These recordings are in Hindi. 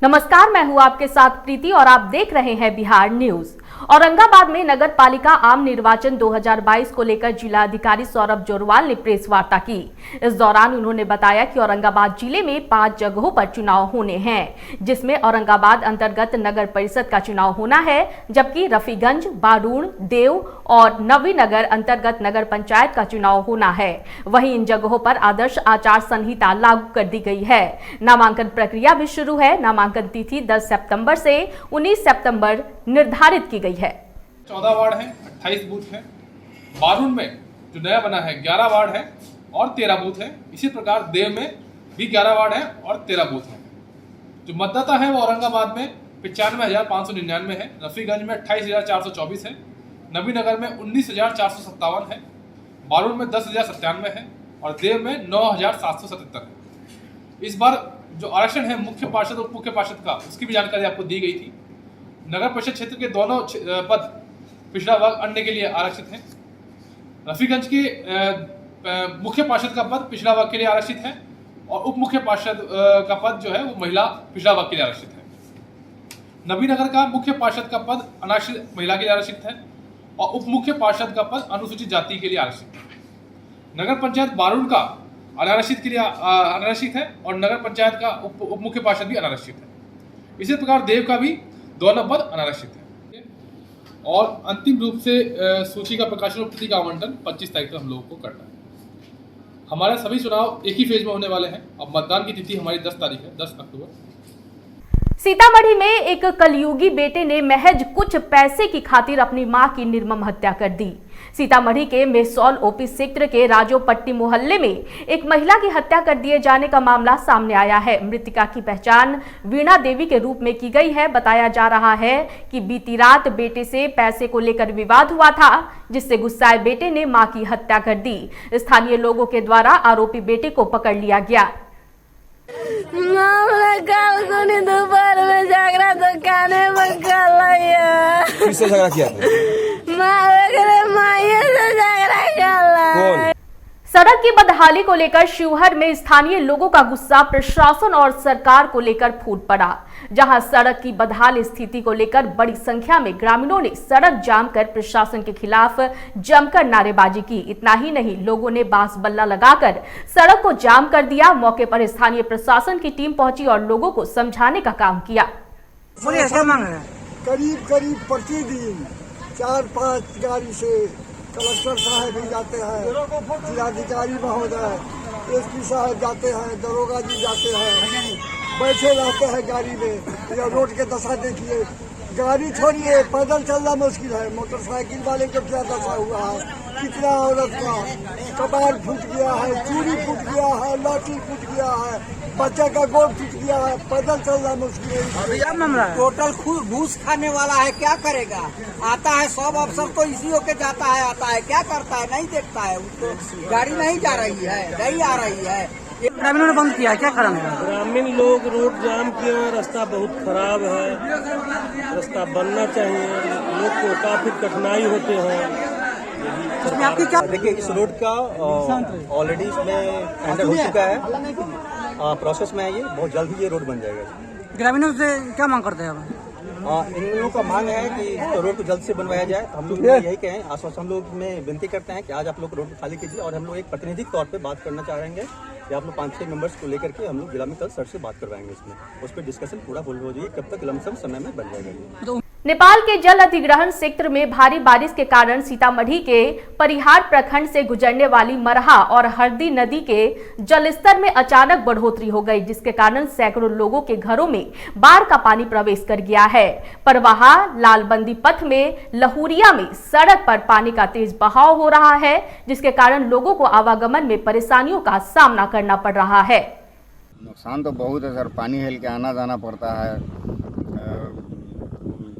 नमस्कार, मैं हूं आपके साथ प्रीति और आप देख रहे हैं बिहार न्यूज। औरंगाबाद में नगर पालिका आम निर्वाचन 2022 को लेकर जिलाधिकारी सौरभ जोरवाल ने प्रेस वार्ता की। इस दौरान उन्होंने बताया कि औरंगाबाद जिले में 5 जगहों पर चुनाव होने हैं, जिसमें औरंगाबाद अंतर्गत नगर परिषद का चुनाव होना है, जबकि रफीगंज, बारूण, देव और नवीनगर अंतर्गत नगर पंचायत का चुनाव होना है। वहीं इन जगहों पर आदर्श आचार संहिता लागू कर दी गई है। नामांकन प्रक्रिया भी शुरू है। नामांकन तिथि 10 सितंबर से 19 सितंबर निर्धारित की गई है। 14 वार्ड है, 28 बूथ है। बारूण में जो नया बना है 11 वार्ड है और 13 बूथ है। इसी प्रकार देव में भी 11 वार्ड है और 13 बूथ है। जो मतदाता है वो औरंगाबाद में 95,599 है, रफीगंज में 28,424 है, नवीनगर में 19,457 है, बारूण में 10,097 है और देव में 9,777 है। इस बार जो आरक्षण है मुख्य पार्षद और उप मुख्य पार्षद का, उसकी भी जानकारी आपको दी गई थी। नगर परिषद क्षेत्र के दोनों पद पिछड़ा वर्ग अन्य के लिए आरक्षित हैं। रफीगंज के मुख्य पार्षद का पद पिछड़ा वर्ग के लिए आरक्षित है और उप मुख्य पार्षद का पद जो है वो महिला पिछड़ा वर्ग के लिए आरक्षित है। नवीनगर का मुख्य पार्षद का पद अनारक्षित महिला के लिए आरक्षित है और उप मुख्य पार्षद का पद अनुसूचित जाति के लिए आरक्षित है। नगर पंचायत बारूण का अनारक्षित के लिए अनारक्षित है और नगर पंचायत का उप मुख्य पार्षद भी अनारक्षित है। इसी प्रकार देव का भी दोनों पद अनारक्षित है। और अंतिम रूप से सूची का प्रकाशन और प्रति का आवंटन 25 तारीख तक हम लोगों को करना है। हमारे सभी चुनाव एक ही फेज में होने वाले हैं। अब मतदान की तिथि हमारी 10 तारीख है, 10 अक्टूबर। सीतामढ़ी में एक कलयुगी बेटे ने महज कुछ पैसे की खातिर अपनी मां की निर्मम हत्या कर दी। सीतामढ़ी के मेहसौल ओपी क्षेत्र के राजोपट्टी मोहल्ले में एक महिला की हत्या कर दिए जाने का मामला सामने आया है। मृतका की पहचान वीणा देवी के रूप में की गई है। बताया जा रहा है कि बीती रात बेटे से पैसे को लेकर विवाद हुआ था, जिससे गुस्साए बेटे ने मां की हत्या कर दी। स्थानीय लोगों के द्वारा आरोपी बेटे को पकड़ लिया गया। दोपहर में झगड़ा दुकाने में किससे झगड़ा किया सड़क की बदहाली को लेकर शिवहर में स्थानीय लोगों का गुस्सा प्रशासन और सरकार को लेकर फूट पड़ा। जहां सड़क की बदहाल स्थिति को लेकर बड़ी संख्या में ग्रामीणों ने सड़क जाम कर प्रशासन के खिलाफ जमकर नारेबाजी की। इतना ही नहीं, लोगों ने बांस बल्ला लगाकर सड़क को जाम कर दिया। मौके पर स्थानीय प्रशासन की टीम पहुंची और लोगों को समझाने का काम किया। करीब प्रतिदिन 4-5 गाड़ी से कलेक्टर साहब भी जाते हैं, जिलाधिकारी महोदय, एसपी साहब जाते हैं, दरोगा जी जाते हैं, बैठे रहते हैं गाड़ी में। या रोड के दशा देखिए, गाड़ी छोड़िए पैदल चलना मुश्किल है। मोटरसाइकिल वाले को क्या दशा हुआ है, कितना औरत का कपार फूट गया है, चूड़ी फूट गया है, लाठी फूट गया है, बच्चे का गोड़ टूट गया है, पैदल चलना मुश्किल है। टोटल घूस खाने वाला है, क्या करेगा? आता है सब अफसर तो इसी होके जाता है, आता है क्या करता है, नहीं देखता है। उसको गाड़ी नहीं जा रही है, नहीं आ रही है। ग्रामीणों ने बंद किया, क्या कारण है? ग्रामीण लोग रोड जाम किए, रास्ता बहुत खराब है, रास्ता बनना चाहिए। लोग को काफी कठिनाई होते हैं। इसमें आपकी क्या? देखिए, इस रोड का ऑलरेडी इसमें टेंडर हो चुका है, प्रोसेस में है। ये बहुत जल्द ही ये रोड बन जाएगा। ग्रामीणों से क्या मांग करते हैं आप? इन लोगों का मांग है कि रोड को जल्द से बनवाया जाए। हम लोग यही कहें, आश्वासन हम लोग में विनती करते हैं कि आज आप लोग रोड को खाली कीजिए और हम लोग एक प्रतिनिधि तौर पे बात करना चाहेंगे कि आप लोग 5-6 मेंबर्स को लेकर के हम लोग जिला में कल सर से बात करवाएंगे। इसमें उस पर डिस्कशन पूरा हो जाएगी, कब तक लमसम समय में बन जाएगा। नेपाल के जल अधिग्रहण क्षेत्र में भारी बारिश के कारण सीतामढ़ी के परिहार प्रखंड से गुजरने वाली मरहा और हरदी नदी के जलस्तर में अचानक बढ़ोतरी हो गई, जिसके कारण सैकड़ों लोगों के घरों में बाढ़ का पानी प्रवेश कर गया है। परवाहा लालबंदी पथ में लहुरिया में सड़क पर पानी का तेज बहाव हो रहा है, जिसके कारण लोगों को आवागमन में परेशानियों का सामना करना पड़ रहा है। नुकसान तो बहुत है सर, पानी हिल के आना जाना पड़ता है,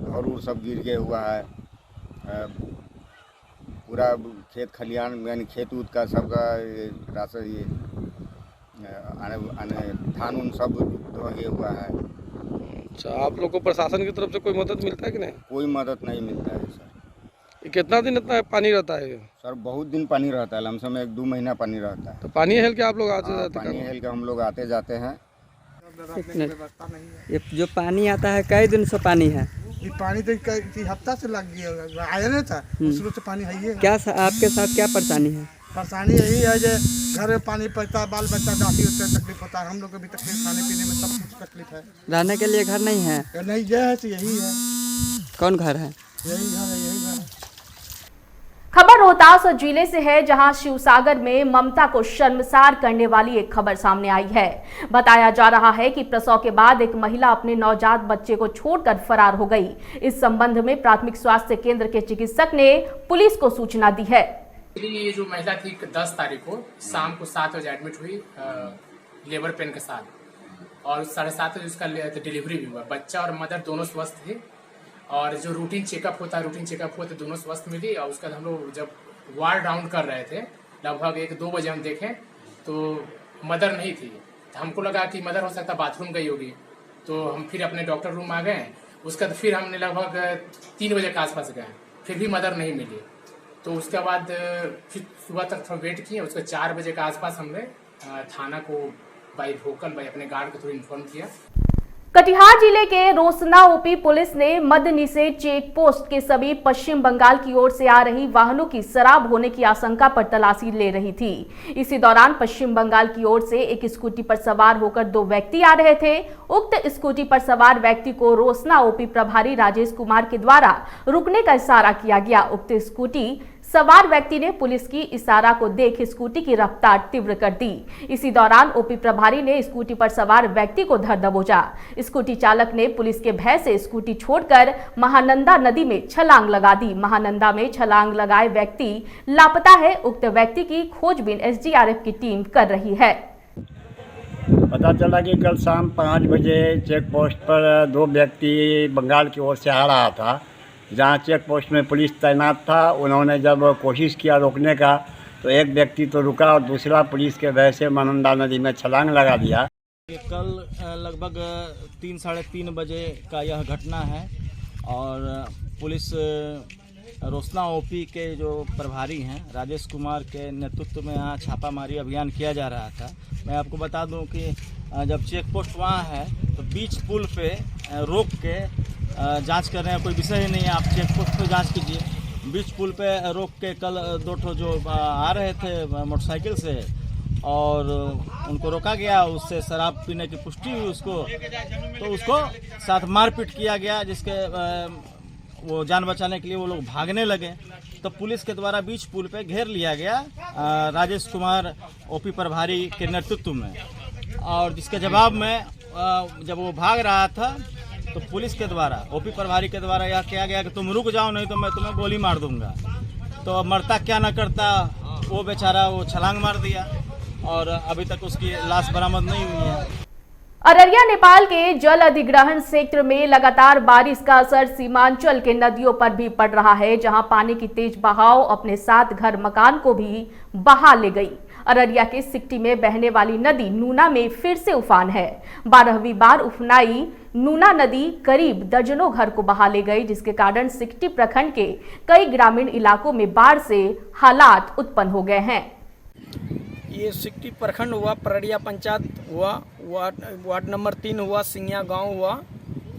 घर उर सब गिर गया हुआ है, पूरा खेत खलियान यानी खेत उत का सबका रास्ता ये आने धान उन सब धो गया हुआ है। अच्छा, आप लोग को प्रशासन की तरफ से कोई मदद मिलता है कि नहीं? कोई मदद नहीं मिलता है सर। कितना दिन इतना पानी रहता है? सर बहुत दिन पानी रहता है, लमसम 1-2 महीना पानी रहता है। तो पानी हेल के आप लोग आते जाते? पानी हेल के हम लोग आते जाते हैं। ये जो पानी आता है कई दिन से पानी है? ये पानी तो हफ्ता से लग गया, आया नहीं था शुरू से पानी है ही। क्या आपके साथ क्या परेशानी है? परेशानी यही है जो घर में पानी पड़ता है, बाल बच्चा दाखिल होता है, तकलीफ होता है, हम लोग को भी तकलीफ, खाने पीने में सब कुछ तकलीफ है। रहने के लिए घर नहीं है? नहीं जो है तो यही है। कौन घर है? यही घर है, यही घर है। खबर रोहतास जिले से है, जहां शिवसागर में ममता को शर्मसार करने वाली एक खबर सामने आई है। बताया जा रहा है कि प्रसव के बाद एक महिला अपने नवजात बच्चे को छोड़कर फरार हो गई। इस संबंध में प्राथमिक स्वास्थ्य केंद्र के चिकित्सक ने पुलिस को सूचना दी है। ये जो महिला थी 10 तारीख को शाम को 7 बजे एडमिट हुई लेबर पेन के साथ, और 7:30 बजे उसका डिलीवरी भी हुआ। बच्चा और मदर दोनों स्वस्थ थे, और जो रूटीन चेकअप होता है दोनों स्वस्थ मिली। और उसका हम लोग जब वार्ड राउंड कर रहे थे लगभग 1-2 बजे हम देखें तो मदर नहीं थी। तो हमको लगा कि मदर हो सकता बाथरूम गई होगी, तो हम फिर अपने डॉक्टर रूम आ गए। उसका तो फिर हमने लगभग 3 बजे के आसपास गए, फिर भी मदर नहीं मिली। तो उसके बाद फिर सुबह तक थोड़ा वेट किए। उसके 4 बजे के आसपास हमने थाना को बाई अपने गार्ड को थोड़ा इन्फॉर्म किया। कटिहार जिले के रोसना ओपी पुलिस ने मद निषेध चेक पोस्ट के सभी पश्चिम बंगाल की ओर से आ रही वाहनों की शराब होने की आशंका पर तलाशी ले रही थी। इसी दौरान पश्चिम बंगाल की ओर से एक स्कूटी पर सवार होकर 2 व्यक्ति आ रहे थे। उक्त स्कूटी पर सवार व्यक्ति को रोसना ओपी प्रभारी राजेश कुमार के द्वारा रुकने का इशारा किया गया। उक्त स्कूटी सवार व्यक्ति ने पुलिस की इशारा को देख स्कूटी की रफ्तार तीव्र कर दी। इसी दौरान ओपी प्रभारी ने स्कूटी पर सवार व्यक्ति को धर दबोचा। स्कूटी चालक ने पुलिस के भय से स्कूटी छोड़कर महानंदा नदी में छलांग लगा दी। महानंदा में छलांग लगाए व्यक्ति लापता है। उक्त व्यक्ति की खोजबीन एसडीआरएफ की टीम कर रही है। पता चला कि कल शाम 5 बजे चेक पोस्ट पर 2 व्यक्ति बंगाल की ओर से आ रहा था, जहां चेक पोस्ट में पुलिस तैनात था। उन्होंने जब कोशिश किया रोकने का तो एक व्यक्ति तो रुका और दूसरा पुलिस के भय से महानंदा नदी में छलांग लगा दिया। कल लगभग 3-3:30 बजे का यह घटना है, और पुलिस रोसना ओपी के जो प्रभारी हैं राजेश कुमार के नेतृत्व में यहाँ छापामारी अभियान किया जा रहा था। मैं आपको बता दूं कि जब चेक पोस्ट वहाँ है तो बीच पुल पे रोक के जांच कर रहे हैं, कोई विषय ही नहीं है, आप चेक पोस्ट पे जांच कीजिए। बीच पुल पे रोक के कल 2 ठो जो आ रहे थे मोटरसाइकिल से, और उनको रोका गया, उससे शराब पीने की पुष्टि हुई उसको, तो उसको साथ मारपीट किया गया, जिसके वो जान बचाने के लिए वो लोग भागने लगे। तो पुलिस के द्वारा बीच पुल पे घेर लिया गया राजेश कुमार ओपी प्रभारी के नेतृत्व में, और जिसके जवाब में जब वो भाग रहा था तो पुलिस के द्वारा ओपी प्रभारी के द्वारा यह किया गया कि तुम रुक जाओ, नहीं तो मैं तुम्हें गोली मार दूंगा। तो अब मरता क्या न करता, वो बेचारा वो छलांग मार दिया, और अभी तक उसकी लाश बरामद नहीं हुई है। अररिया नेपाल के जल अधिग्रहण क्षेत्र में लगातार बारिश का असर सीमांचल के नदियों पर भी पड़ रहा है, जहां पानी की तेज बहाव अपने साथ घर मकान को भी बहा ले गई। अररिया के सिकटी में बहने वाली नदी नूना में फिर से उफान है। 12वीं बार उफनाई नूना नदी करीब दर्जनों घर को बहा ले गई, जिसके कारण सिकटी प्रखंड के कई ग्रामीण इलाकों में बाढ़ से हालात उत्पन्न हो गए हैं। ये सिकटी प्रखंड हुआ, परड़िया पंचायत हुआ, वार्ड नंबर 3 हुआ, सिंगिया गांव हुआ।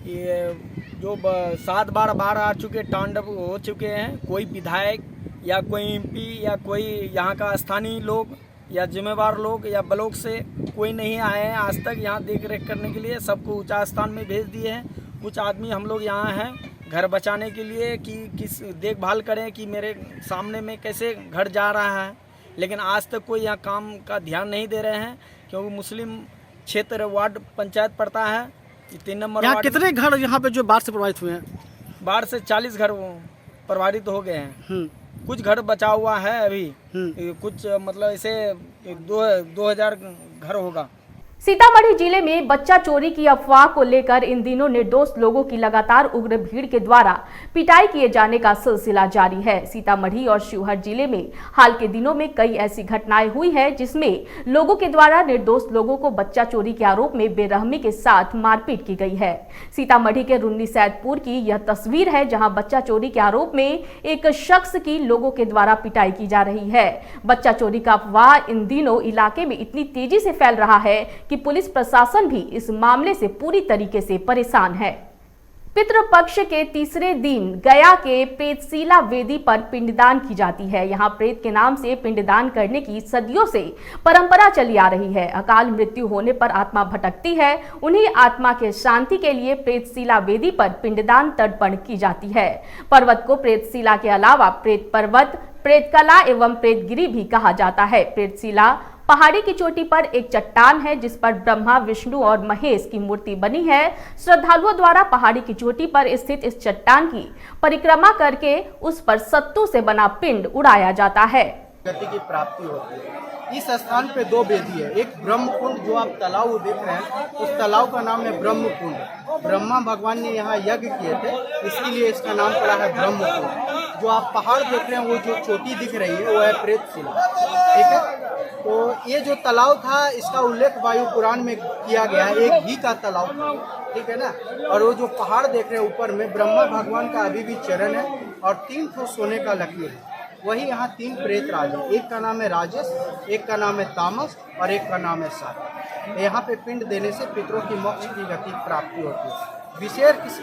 ये जो 7 बार बाढ़ आ चुके, तांडव हो चुके हैं। कोई विधायक या कोई एमपी या कोई यहाँ का स्थानीय लोग या जिम्मेवार लोग या ब्लॉक से कोई नहीं आए हैं आज तक यहाँ देख रेख करने के लिए। सबको ऊंचा स्थान में भेज दिए हैं। कुछ आदमी हम लोग यहाँ हैं घर बचाने के लिए कि किस देखभाल करें कि मेरे सामने में कैसे घर जा रहा है, लेकिन आज तक कोई यहाँ काम का ध्यान नहीं दे रहे हैं, क्योंकि मुस्लिम क्षेत्र वार्ड पंचायत पड़ता है। 3 नंबर यहाँ कितने घर यहाँ पे जो बाढ़ से प्रभावित हुए हैं? बाढ़ से 40 घर प्रभावित हो गए हैं। कुछ घर बचा हुआ है अभी, कुछ मतलब ऐसे 2000 घर होगा। सीतामढ़ी जिले में बच्चा चोरी की अफवाह को लेकर इन दिनों निर्दोष लोगों की लगातार उग्र भीड़ के द्वारा पिटाई किए जाने का सिलसिला जारी है। सीतामढ़ी और शिवहर जिले में हाल के दिनों में कई ऐसी घटनाएं हुई हैं, जिसमें लोगों के द्वारा निर्दोष लोगों को बच्चा चोरी के आरोप में बेरहमी के साथ मारपीट की गई है। सीतामढ़ी के रुन्नी सैदपुर की यह तस्वीर है, जहां बच्चा चोरी के आरोप में एक शख्स की लोगों के द्वारा पिटाई की जा रही है। बच्चा चोरी का अफवाह इन दिनों इलाके में इतनी तेजी से फैल रहा है कि कि पुलिस प्रशासन भी इस मामले से पूरी तरीके से परेशान है। पितृपक्ष के तीसरे दिन गया के प्रेतशिला वेदी पर पिंडदान की जाती है। यहाँ प्रेत के नाम से पिंडदान करने की सदियों से परंपरा चली आ रही है। अकाल मृत्यु होने पर आत्मा भटकती है, उन्हीं आत्मा के शांति के लिए प्रेतशिला वेदी पर पिंडदान तर्पण की जाती है। पर्वत को प्रेतशिला के अलावा प्रेत पर्वत, प्रेतकला एवं प्रेतगिरी भी कहा जाता है। प्रेतशिला पहाड़ी की चोटी पर एक चट्टान है जिस पर ब्रह्मा, विष्णु और महेश की मूर्ति बनी है। श्रद्धालुओं द्वारा पहाड़ी की चोटी पर स्थित इस चट्टान की परिक्रमा करके उस पर सत्तू से बना पिंड उड़ाया जाता है। गति की प्राप्ति होती है। इस स्थान पे दो वेदी है, एक ब्रह्म कुंड जो आप तालाब देख रहे हैं, उस तालाब का नाम है ब्रह्म कुंड। ब्रह्मा भगवान ने यहाँ यज्ञ किए थे, इसके लिए इसका नाम पड़ा है ब्रह्म कुंड। जो आप पहाड़ देख रहे हैं वो जो चोटी दिख रही है वो है प्रेतशिला, ठीक है। तो ये जो तालाब था इसका उल्लेख वायु पुराण में किया गया है, एक घी का तालाब, ठीक है ना। और वो जो पहाड़ देख रहे हैं ऊपर में ब्रह्मा भगवान का अभी भी चरण है और 3 ठो सोने का लकीर है। वही यहाँ 3 प्रेत राज है, एक का नाम है राजस, एक का नाम है तामस और एक का नाम है सात। यहाँ पे पिंड देने से पितरों की मोक्ष की गति प्राप्ति होती है।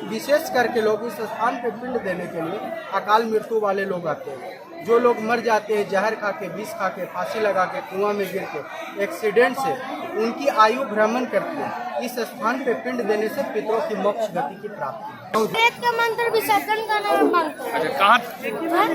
विशेष करके लोग इस स्थान पे पिंड देने के लिए अकाल मृत्यु वाले लोग आते हैं। जो लोग मर जाते हैं जहर खा के, विष खा के, फांसी लगा के, कुआं में गिर के, एक्सीडेंट से, उनकी आयु भ्रमण करते हैं। इस स्थान पे पिंड देने से पितरों की मोक्ष गति की प्राप्ति। प्रेत का मंत्र विसर्जन का नाम मानते हैं। अच्छा,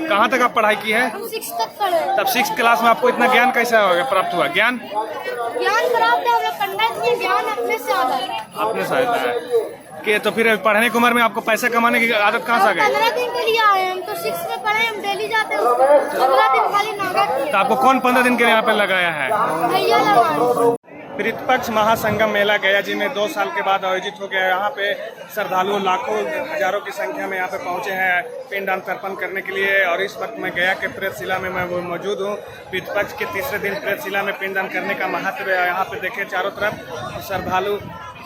कहाँ तक आप पढ़ाई की है? हम 6 तक पढ़े। तब 6 क्लास में आपको इतना ज्ञान कैसे प्राप्त हुआ? ज्ञान प्राप्त है, हम लोग पंडित के ज्ञान अपने से आता है। अपने से आता है कि तो फिर पढ़ने की उम्र में आपको पैसे कमाने की आदत कहाँ से आ गई? 15 दिन के लिए आए, हम तो 6 में पढ़े, हम डेली जाते हैं। 15 दिन खाली नागा किए। तो आपको कौन 15 दिन के लिए यहाँ पे लगाया है? भैया लगाए। पितृपक्ष महासंगम मेला गया जी में 2 साल के बाद आयोजित हो गया। यहाँ पे श्रद्धालु लाखों हजारों की संख्या में यहाँ पे पहुँचे हैं पिंडदान तर्पण करने के लिए। और इस वक्त मैं गया के प्रेतशिला में मैं मौजूद हूँ। पितृपक्ष के तीसरे दिन प्रेतशिला में पिंडदान करने का महत्व है। यहाँ पे देखे चारों तरफ श्रद्धालु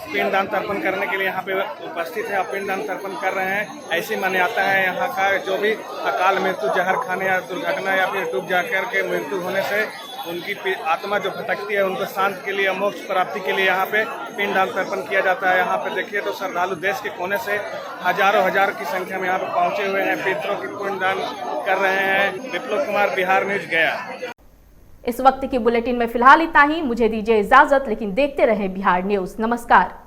पिंडदान तर्पण करने के लिए यहाँ पे उपस्थित है और पिंडदान तर्पण कर रहे हैं। ऐसी मान्यता है यहाँ का, जो भी अकाल मृत्यु, जहर खाने या दुर्घटना या फिर डूब जाकर के मृत्यु होने से उनकी आत्मा जो भटकती है उनको शांत के लिए, मोक्ष प्राप्ति के लिए यहाँ पे पिंडदान तर्पण किया जाता है। यहाँ पे देखिए तो श्रद्धालु देश के कोने से हजारों हजार की संख्या में यहाँ पे पहुँचे हुए हैं, पितरों की पिंडदान कर रहे हैं। विप्लव कुमार, बिहार न्यूज, गया। इस वक्त की बुलेटिन में फिलहाल इतना ही। मुझे दीजिए इजाजत, लेकिन देखते रहें बिहार न्यूज। नमस्कार।